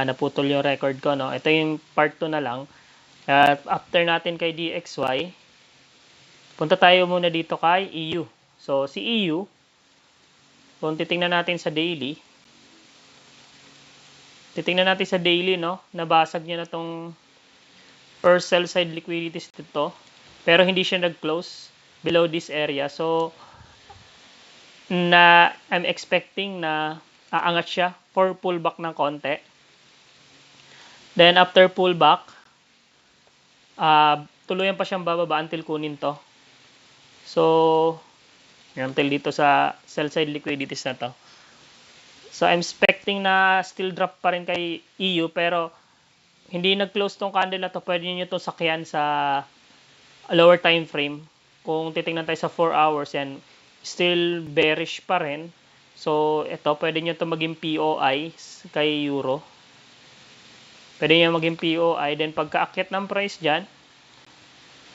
naputol yung record ko, no? Ito yung part 2 na lang. After natin kay DXY, punta tayo muna dito kay EU. So, si EU, kung titingnan natin sa daily, no? Nabasag niya na tong first sell side liquidities dito. Pero hindi siya nag-close below this area. So, I'm expecting na aangat siya for pullback ng konti. Then, after pullback, tuluyan pa siyang bababa until kunin to. So, until dito sa sell side liquidities na to. So, I'm expecting na still drop pa rin kay EU, pero hindi nag-close tong candle na to. Pwede nyo to sakyan sa lower time frame. Kung titingnan tayo sa 4 hours, yan, still bearish pa rin. So, ito, pwede nyo to maging POI kay Euro. Pwede nyo maging POI. Then, pagka-akyat ng price dyan,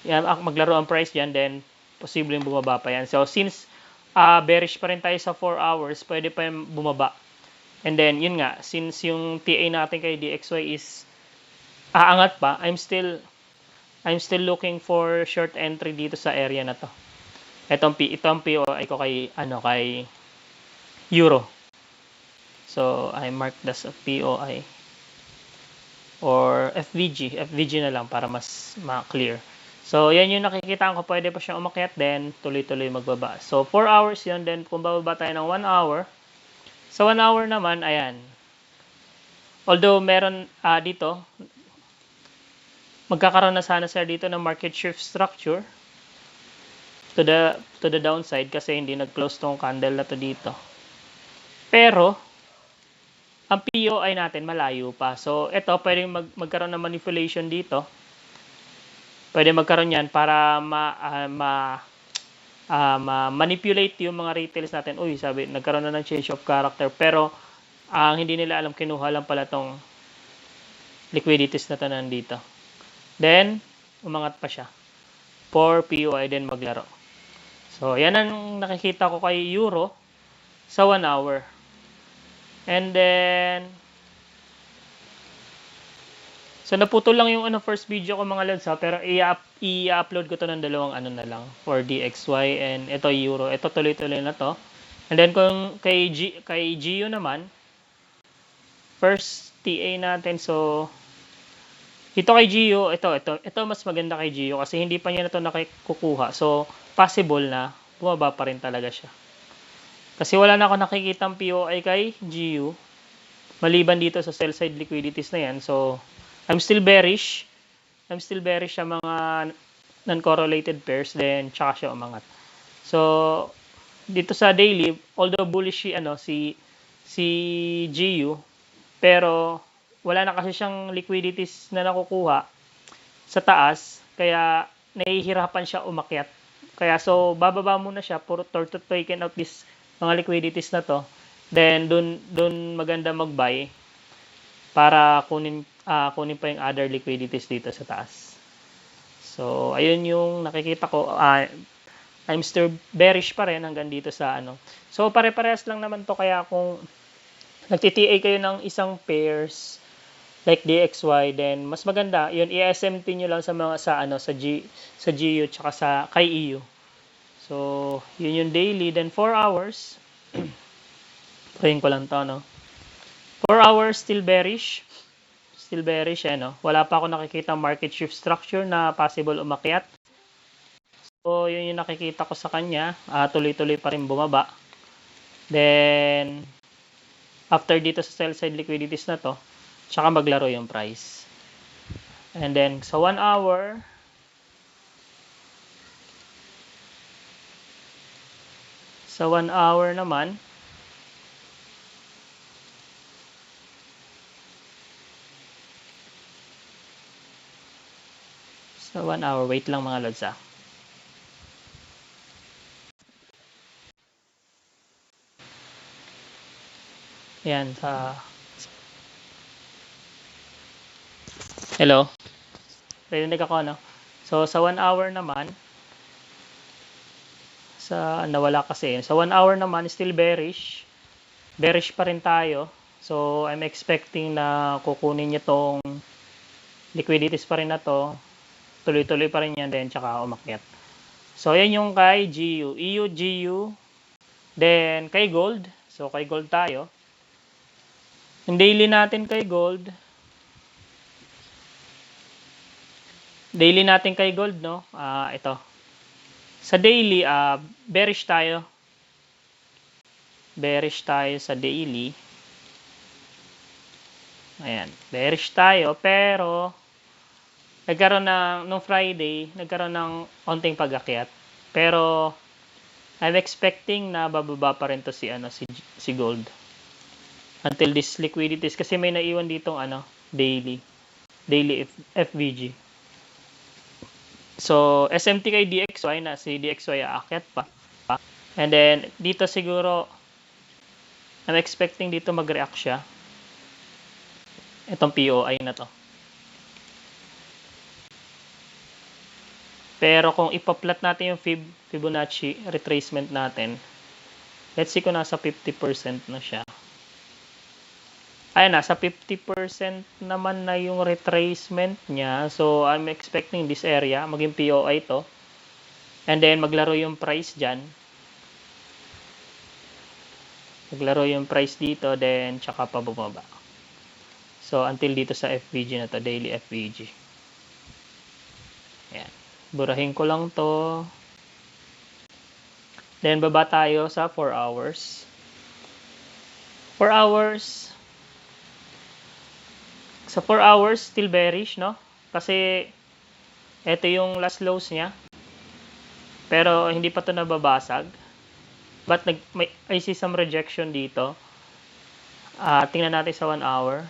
yan, maglaro ang price dyan, then, posibleng bumaba pa yan. So, since bearish pa rin tayo sa 4 hours, pwede pa yung bumaba. And then, yun nga, since yung TA natin kay DXY is aangat pa, I'm still looking for short entry dito sa area na to. Ito ang POI ko kay Euro. So, I mark das a POI or FVG na lang para mas ma-clear. So, yan yung nakikita ko, pwede pa siyang umakyat, then tuloy-tuloy magbaba. So, 4 hours yun, then kung bababa tayo ng 1 hour, sa 1 hour naman, ayan. Although meron dito, magkakaroon na sana sir dito ng market shift structure to the downside kasi hindi nag-close tong candle na to dito. Pero, ang POI natin malayo pa. So, ito, pwedeng magkaroon ng manipulation dito. Pwede magkaroon yan para manipulate yung mga retails natin. Uy, sabi, nagkaroon na ng change of character. Pero, ang hindi nila alam, kinuha lang pala tong liquidities na to nandito. Then, umangat pa siya. For POI, then maglaro. So, yan ang nakikita ko kay Euro sa 1 hour. And then, so naputol lang yung first video ko mga lods ha, pero i-upload ko to ng dalawang na lang for DXY and ito Euro. Ito tuloy-tuloy na to. And then kung kay GU naman, first TA natin, so ito kay GU, ito mas maganda kay GU kasi hindi pa niya na to nakikukuha. So possible na bumaba pa rin talaga siya. Kasi wala na ako nakikitang POI kay GU maliban dito sa sell side liquidities na yan. So I'm still bearish sa mga non-correlated pairs, then tsaka siya umangat. So dito sa daily, although bullish si GU, pero wala na kasi siyang liquidities na nakukuha sa taas, kaya nahihirapan siya umakyat. Kaya so bababa muna siya to taken out this mga liquidities na to. Then dun maganda mag-buy para kunin pa yung other liquidities dito sa taas. So ayun yung nakikita ko. I'm still bearish pa rin hanggang dito sa So pare-parehas lang naman to, kaya kung nagti-TA kayo ng isang pairs like DXY, then mas maganda yun, i-SMT nyo lang sa mga sa GU tsaka sa kay EU. So yun yung daily, then 4 hours. Prayin ko lang to 4 hours still bearish wala pa ako nakikita market shift structure na possible umakyat. So yun yung nakikita ko sa kanya, tuloy-tuloy pa rin bumaba. Then after dito sa sell side liquidities na to, tsaka maglaro yung price. And then sa 1 hour, naman, sa 1 hour, wait lang mga lods Ayan, hello? Narinig ako, So, sa 1 hour naman, nawala kasi. Sa 1 hour naman, still bearish. Bearish pa rin tayo. So, I'm expecting na kukunin niya tong liquidities pa rin na to. Tuloy-tuloy pa rin yan, then tsaka umakyat. So, yan yung kay GU. EU, GU. Then, kay gold. So, kay gold tayo. Yung daily natin kay gold. Daily natin kay gold, no? Ito. Sa daily, bearish tayo. Bearish tayo sa daily. Ayan. Bearish tayo, pero nagkaroon nung Friday, nagkaroon ng onting pag-akyat. Pero, I'm expecting na bababa pa rin to si gold. Until this liquidities. Kasi may naiwan ditong daily FVG. So, SMT kay DXY na si DXY aakyat pa. And then, dito siguro, I'm expecting dito mag-react siya. Itong POI na to. Pero kung ipaplat natin yung Fibonacci retracement natin, let's see kung nasa 50% na siya. Ayan, nasa 50% naman na yung retracement niya. So, I'm expecting this area, maging POI to. And then, maglaro yung price dyan. Maglaro yung price dito, then tsaka pa bumaba. So, until dito sa FVG na to, daily FVG. Ayan. Burahin ko lang to. Then, baba tayo sa 4 hours. 4 hours. Sa 4 hours, still bearish, no? Kasi, ito yung last lows niya. Pero, hindi pa to nababasag. But, I see some rejection dito. Tingnan natin sa 1 hour.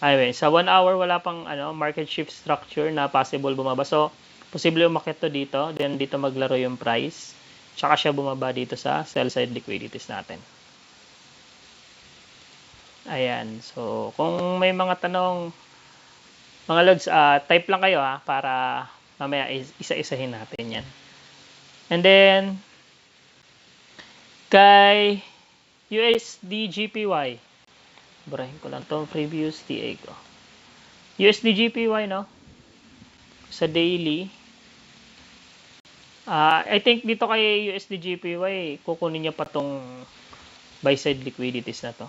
Anyway, sa 1 hour, wala pang market shift structure na possible bumaba. So, posible umakyat to dito. Then, dito maglaro yung price. Tsaka siya bumaba dito sa sell side liquidities natin. Ayan. So, kung may mga tanong, mga lods, type lang kayo para mamaya isa-isahin natin yan. And then, kay USD GPY. Burahin ko lang itong previous TA ko. USD GPY, no? Sa daily. I think dito kay USD GPY, kukunin niya pa tong buy side liquidities na to.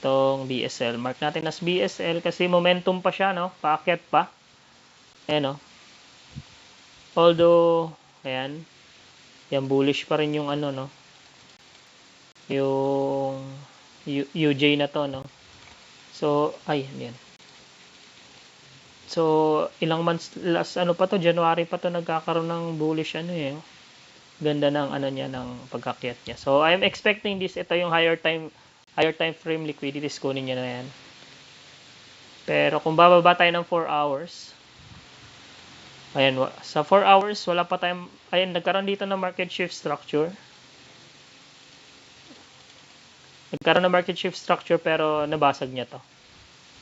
Itong BSL. Mark natin as BSL kasi momentum pa siya, no? Paakyat pa. Ayan, no? Although, ayan. Yan, bullish pa rin yung no? Yung UJ na to, no? So, yan. So, ilang months, last pa to, January pa to nagkakaroon ng bullish Ganda ng niya, ng pagkakyat niya. So, I'm expecting this, ito yung higher time frame liquidities, kunin niya na yan. Pero kung bababa tayo ng 4 hours, ayan, sa 4 hours, wala pa tayong, ayan, nagkaroon dito ng market shift structure. Nagkaroon ng market shift structure pero nabasag niya to.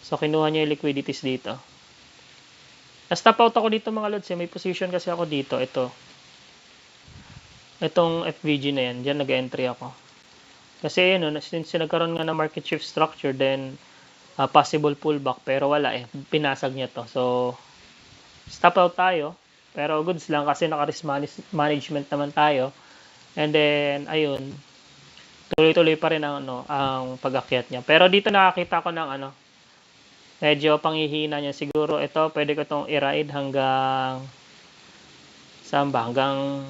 So, kinuha niya yung liquidities dito. Na-stop out ako dito mga lods. May position kasi ako dito. Itong FVG na yan. Diyan nag-entry ako. Kasi since nagkaroon nga ng market shift structure, then possible pullback. Pero wala pinasag niya to. So, stop out tayo. Pero goods lang kasi naka-risk management naman tayo. And then, ayun. Tuloy-tuloy pa rin ang pag-akyat niya. Pero dito nakakita ko ng medyo panghihina niya. Siguro ito, pwede ko itong i-ride hanggang saan ba? Hanggang,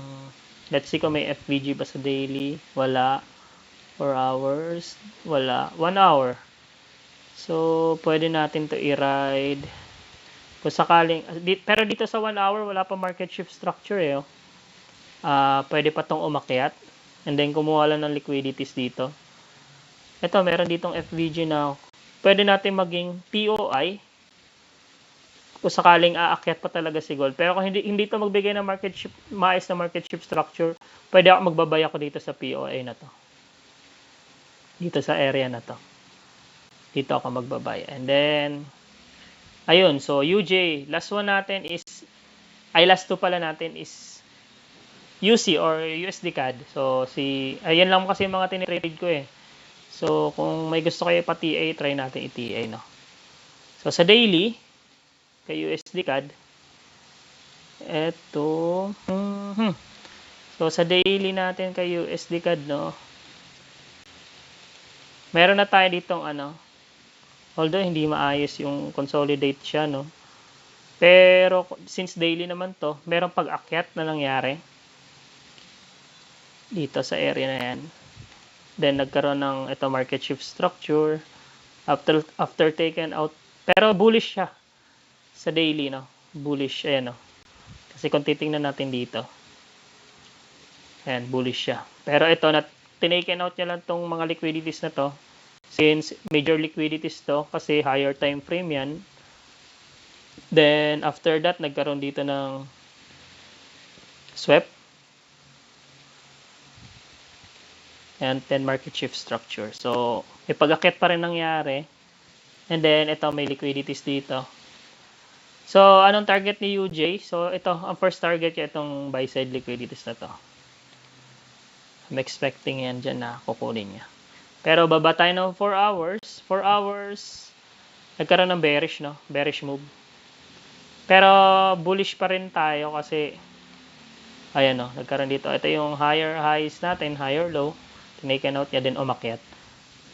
let's see kung may FVG ba sa daily. Wala. 4 hours. Wala. 1 hour. So, pwede natin to i-ride. Kung sakaling, pero dito sa 1 hour, wala pa market shift structure pwede pa tong umakyat. And then, kumuha lang ng liquidities dito. Ito, meron ditong FVG na pwede natin maging POI kung sakaling aakyat pa talaga si gold. Pero kung hindi ito magbigay ng maayos na market shift structure, pwede ako magbabay ako dito sa POI na to. Dito sa area na to. Dito ako magbabay. And then, ayun. So, UJ, last one natin is, last two pala natin is UC or USD CAD. So, ayan lang kasi yung mga tinitrade ko So, kung may gusto kayo pa-TA, try natin i-TA, no? So, sa daily, kay USD CAD, eto, so, sa daily natin kay USD CAD, no, meron na tayo ditong although hindi maayos yung consolidate siya, no, pero since daily naman to, meron pag-akyat na nangyari dito sa area na yan. Then, nagkaroon ng market shift structure after taken out. Pero bullish siya sa daily, no? Bullish, ayan, no? Kasi kung titingnan natin dito, ayan, bullish siya. Pero ito, tinaken out niya lang tong mga liquidities na to. Since major liquidities to, kasi higher time frame yan. Then, after that, nagkaroon dito ng swept. And then market shift structure. So, may pag-akit pa rin nangyari. And then, ito, may liquidities dito. So, anong target ni UJ? So, ito, ang first target niya, itong buy side liquidities na to. I'm expecting yan dyan na kukunin niya. Pero, baba tayo ng 4 hours. 4 hours, nagkaroon ng bearish, no? Bearish move. Pero, bullish pa rin tayo kasi, ayan, no? Nagkaroon dito. Ito yung higher highs natin, higher low. Tinaken out niya din umakyat.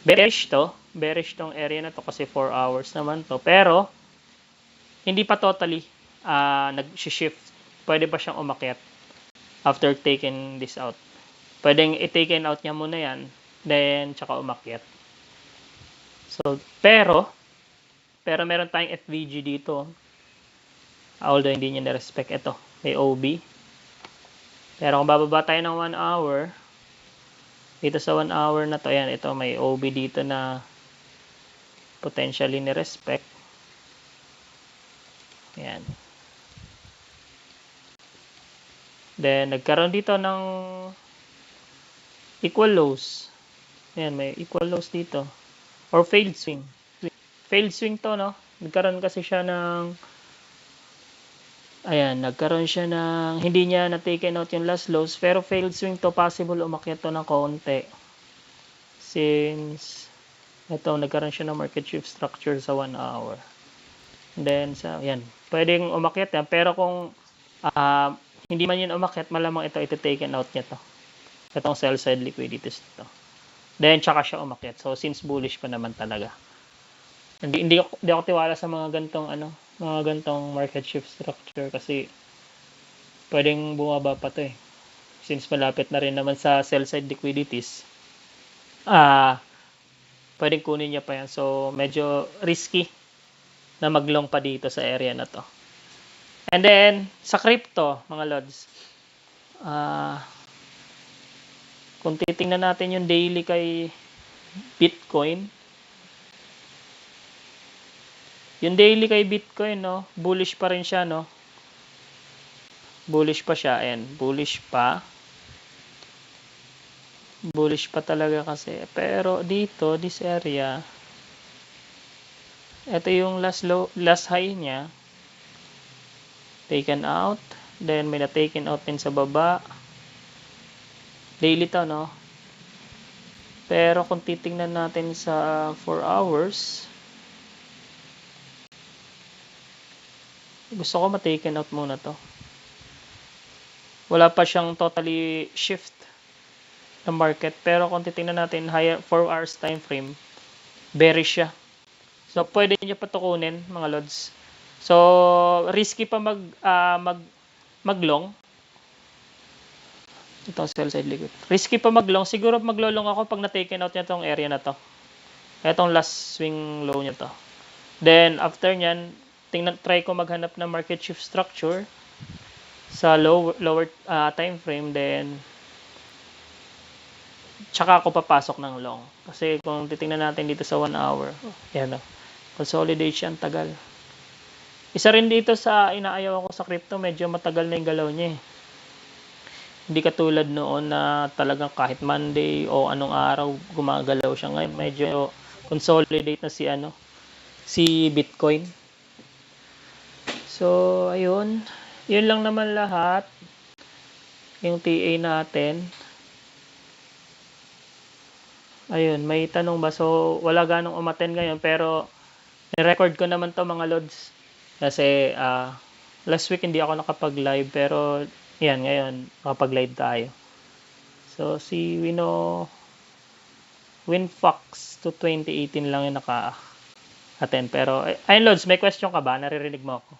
Bearish to. Bearish tong area na to kasi 4 hours naman to. Pero, hindi pa totally nag-shift. Pwede pa siyang umakyat after taking this out. Pwedeng i-taken out niya muna yan. Then, tsaka umakyat. So, pero meron tayong FVG dito. Although, hindi niya na-respect. Ito, may OB. Pero kung bababa tayo ng 1 hour, dito sa 1 hour na to, ayan, ito may OB dito na potentially ni-respect. Ayan. Then, nagkaroon dito ng equal lows. Ayan, may equal lows dito. Or failed swing. Failed swing to, no? Nagkaroon kasi siya ng hindi niya na-taken out yung last lows, pero failed swing to, possible umakyat to ng konti. Since, ito, nagkaroon siya ng market shift structure sa 1 hour. And then, yan, pwedeng umakyat yan, pero kung hindi man yun umakyat, malamang ito taken out niya to. Itong sell side liquidities to. Then, tsaka siya umakyat. So, since bullish pa naman talaga. Hindi ako tiwala sa mga gantong market shift structure kasi pwedeng bumaba pa to eh. Since malapit na rin naman sa sell side liquidities, pwedeng kunin niya pa yan. So, medyo risky na maglong pa dito sa area na to. And then, sa crypto, mga lods, kung titingnan natin yung daily kay Bitcoin, yung daily kay Bitcoin, no, bullish pa rin siya, no? Bullish pa siya, and bullish pa. Bullish pa talaga kasi. Pero dito, this area, ito yung last high niya. Taken out. Then, may na-taken out din sa baba. Daily to, no? Pero kung titingnan natin sa 4 hours, gusto ko ma-taken out muna to. Wala pa siyang totally shift na market. Pero kung titingnan natin, higher 4 hours time frame, bearish siya. So, pwede niya pa tukunin, mga lods. So, risky pa maglong. Itong sell side liquid. Risky pa maglong. Siguro maglolong ako pag na-taken out niya itong area na to. Itong last swing low niya to. Then, after nyan, try ko maghanap ng market shift structure sa lower time frame, then tsaka ako papasok ng long. Kasi kung titingnan natin dito sa 1 hour, yan o, consolidation, tagal. Isa rin dito sa inaayaw ako sa crypto, medyo matagal na yung galaw niya eh. Hindi katulad noon na talagang kahit Monday o anong araw gumagalaw siya. Ngayon medyo consolidate na si Bitcoin. So, ayun. Yun lang naman lahat. Yung TA natin. Ayun, may tanong ba? So, wala ganong umattend ngayon, pero ni-record ko naman 'to mga lods. Kasi last week hindi ako nakapag-live, pero yan ngayon nakapag-live tayo. So si Winfox to 2018 lang yung naka-attend. Pero ayun lods, may question ka ba? Naririnig mo ako?